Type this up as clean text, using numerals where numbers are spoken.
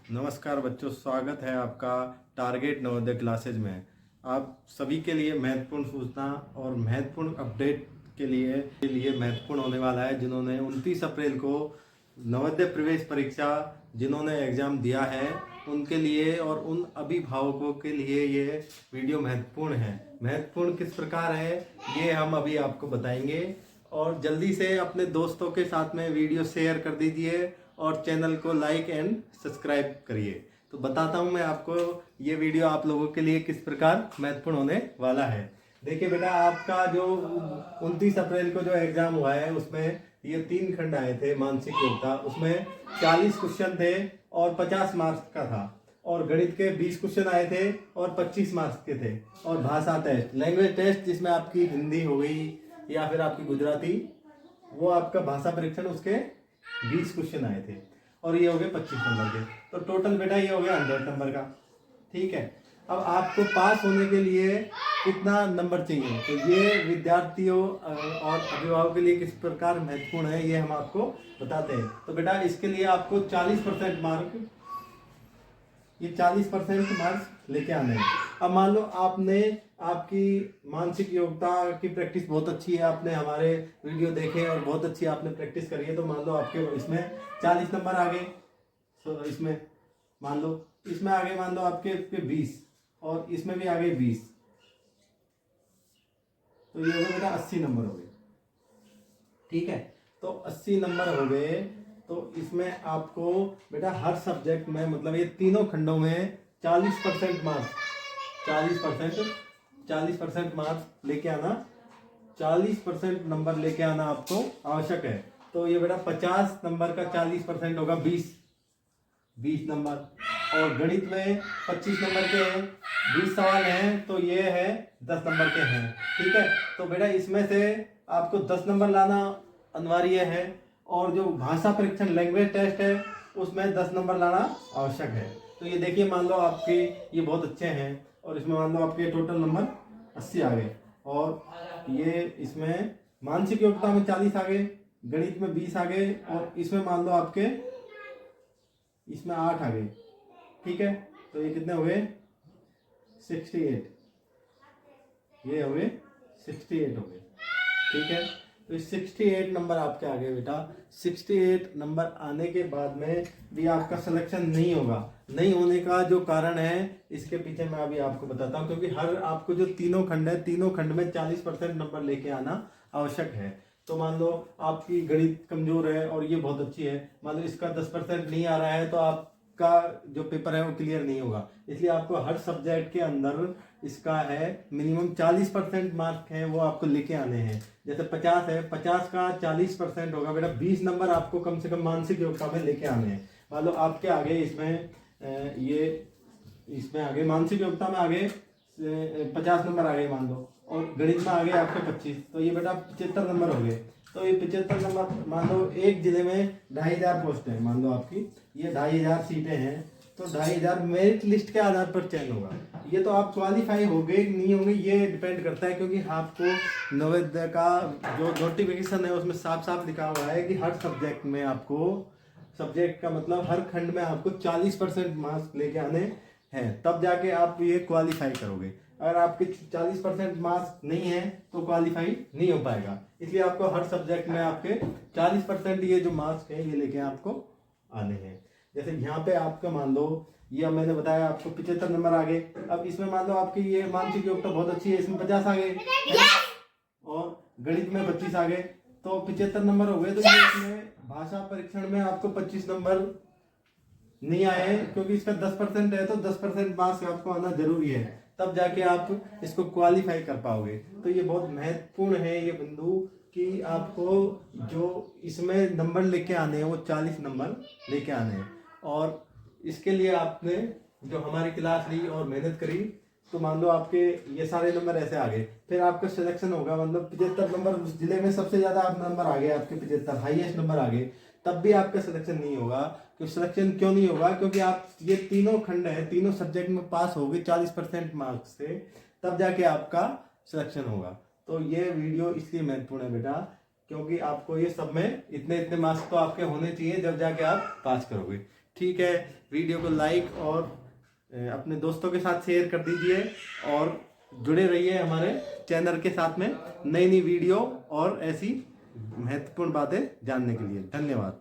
नमस्कार बच्चों, स्वागत है आपका टारगेट नवोदय क्लासेज में। आप सभी के लिए महत्वपूर्ण सूचना और महत्वपूर्ण अपडेट के लिए महत्वपूर्ण होने वाला है। जिन्होंने 29 अप्रैल को नवोदय प्रवेश परीक्षा जिन्होंने एग्ज़ाम दिया है उनके लिए और उन अभिभावकों के लिए ये वीडियो महत्वपूर्ण है। महत्वपूर्ण किस प्रकार है ये हम अभी आपको बताएंगे। और जल्दी से अपने दोस्तों के साथ में वीडियो शेयर कर दीजिए और चैनल को लाइक एंड सब्सक्राइब करिए। तो बताता हूँ मैं आपको ये वीडियो आप लोगों के लिए किस प्रकार महत्वपूर्ण होने वाला है। देखिए बेटा, आपका जो 29 अप्रैल को जो एग्जाम हुआ है उसमें ये 3 खंड आए थे मानसिक योग्यता। उसमें 40 क्वेश्चन थे और 50 मार्क्स का था। और गणित के 20 क्वेश्चन आए थे और 25 मार्क्स के थे। और भाषा टेस्ट, लैंग्वेज टेस्ट, जिसमें आपकी हिंदी हो गई या फिर आपकी गुजराती, वो आपका भाषा परीक्षण, उसके 20 क्वेश्चन आए थे और ये हो गए 25 नंबर के। तो टोटल बेटा ये हो गया 100 नंबर का। ठीक है, अब आपको पास होने के लिए कितना नंबर चाहिए, तो ये विद्यार्थियों और अभिभावकों के लिए किस प्रकार महत्वपूर्ण है ये हम आपको बताते हैं। तो बेटा इसके लिए आपको 40% मार्क, ये 40% मार्क्स लेके आने हैं। अब मान लो आपने आपकी मानसिक योग्यता की प्रैक्टिस बहुत अच्छी है, आपने हमारे वीडियो देखे और बहुत अच्छी आपने प्रैक्टिस करी है, तो मान लो आपके इसमें 40 नंबर आ गए। तो इसमें मान लो इसमें आ गए, मान लो आपके 20 और इसमें भी आ गए 20, तो ये हो गए बेटा 80 नंबर हो गए। ठीक है, तो 80 नंबर हो गए। तो इसमें आपको बेटा हर सब्जेक्ट में, मतलब ये तीनों खंडों में 40% मार्क्स, 40% मार्क्स लेके आना, 40% नंबर लेके आना आपको आवश्यक है। तो ये बेटा 50 नंबर का 40% होगा 20 नंबर। और गणित में 25 नंबर के हैं, 20 सवाल हैं, तो ये है 10 नंबर के हैं। ठीक है, तो बेटा इसमें से आपको 10 नंबर लाना अनिवार्य है। और जो भाषा परीक्षण लैंग्वेज टेस्ट है उसमें 10 नंबर लाना आवश्यक है। तो ये देखिए, मान लो आपके ये बहुत अच्छे हैं और इसमें मान लो आपके टोटल नंबर 80 आ गए। और ये इसमें मानसिक योग्यता में 40 आ गए, गणित में 20 आ गए और इसमें मान लो आपके इसमें 8 आ गए। ठीक है, तो ये कितने हो गए 68, ये हो गए 68 हो गए। ठीक है, तो 68 नंबर आपके आ गए बेटा। 68 नंबर आने के बाद में भी आपका सिलेक्शन नहीं होगा। नहीं होने का जो कारण है इसके पीछे मैं अभी आपको बताता हूँ, क्योंकि हर आपको जो तीनों खंड है, तीनों खंड में 40% नंबर लेके आना आवश्यक है। तो मान लो आपकी गणित कमजोर है और ये बहुत अच्छी है, मान लो इसका 10% नहीं आ रहा है, तो आपका जो पेपर है वो क्लियर नहीं होगा। इसलिए आपको हर सब्जेक्ट के अंदर इसका है मिनिमम 40% मार्क है वो आपको लेके आने हैं। जैसे 50 है, 50 का 40% होगा बेटा 20 नंबर आपको कम से कम मानसिक योग्यता में लेके आने हैं। मान लो आपके आगे इसमें ये इसमें आगे मानसिक योग्यता में आगे 50 नंबर आ गए मान लो, और गणित में आ गए आपके 25, तो ये बेटा 75 नंबर हो गए। तो ये 75 नंबर, मान लो एक जिले में 2500 पोस्ट है, मान लो आपकी ये 2500 सीटें हैं, तो 2500 मेरिट लिस्ट के आधार पर चयन होगा। ये तो आप क्वालिफाई हो गए नहीं होंगे ये डिपेंड करता है, क्योंकि आपको नवोदय का जो नोटिफिकेशन है उसमें साफ साफ लिखा हुआ है कि हर सब्जेक्ट में आपको, सब्जेक्ट का मतलब हर खंड में आपको 40% मार्क्स लेके आने हैं, तब जाके आप ये क्वालिफाई करोगे। अगर आपके 40% मार्क्स नहीं है तो क्वालिफाई नहीं हो पाएगा। इसलिए आपको हर सब्जेक्ट में आपके 40% ये जो मार्क्स है ये लेके आपको आने हैं। जैसे यहाँ पे आपका मान लो ये मैंने बताया आपको 75 नंबर आ गए। अब इसमें मान लो आपकी ये मानसिक योग्यता बहुत अच्छी है, इसमें 50 आ गए और गणित में 25 आ गए, तो 75 नंबर हो गए। तो इसमें भाषा परीक्षण में आपको 25 नंबर नहीं आए, क्योंकि इसका 10% है, तो 10% मार्क्स आपको आना जरूरी है, तब जाके आप इसको क्वालिफाई कर पाओगे। तो ये बहुत महत्वपूर्ण है ये बिंदु कि आपको जो इसमें नंबर लेके आने हैं वो 40 नंबर लेके आने हैं। और इसके लिए आपने जो हमारी क्लास ली और मेहनत करी, तो मान लो आपके ये सारे नंबर ऐसे आ गए, फिर आपका सिलेक्शन होगा, मतलब 75 नंबर उस जिले में सबसे ज्यादा आप नंबर आ गए, आपके 75 हाईएस्ट नंबर आ गए, तब भी आपका सिलेक्शन नहीं होगा। क्यों सिलेक्शन क्यों नहीं होगा? क्योंकि आप ये तीनों खंड है, तीनों सब्जेक्ट में पास हो गए 40% मार्क्स से, तब जाके आपका सिलेक्शन होगा। तो ये वीडियो इसलिए महत्वपूर्ण है बेटा, क्योंकि आपको ये सब में इतने इतने मार्क्स तो आपके होने चाहिए, जब जाके आप पास करोगे। ठीक है, वीडियो को लाइक और अपने दोस्तों के साथ शेयर कर दीजिए और जुड़े रहिए हमारे चैनल के साथ में नई नई वीडियो और ऐसी महत्वपूर्ण बातें जानने के लिए। धन्यवाद।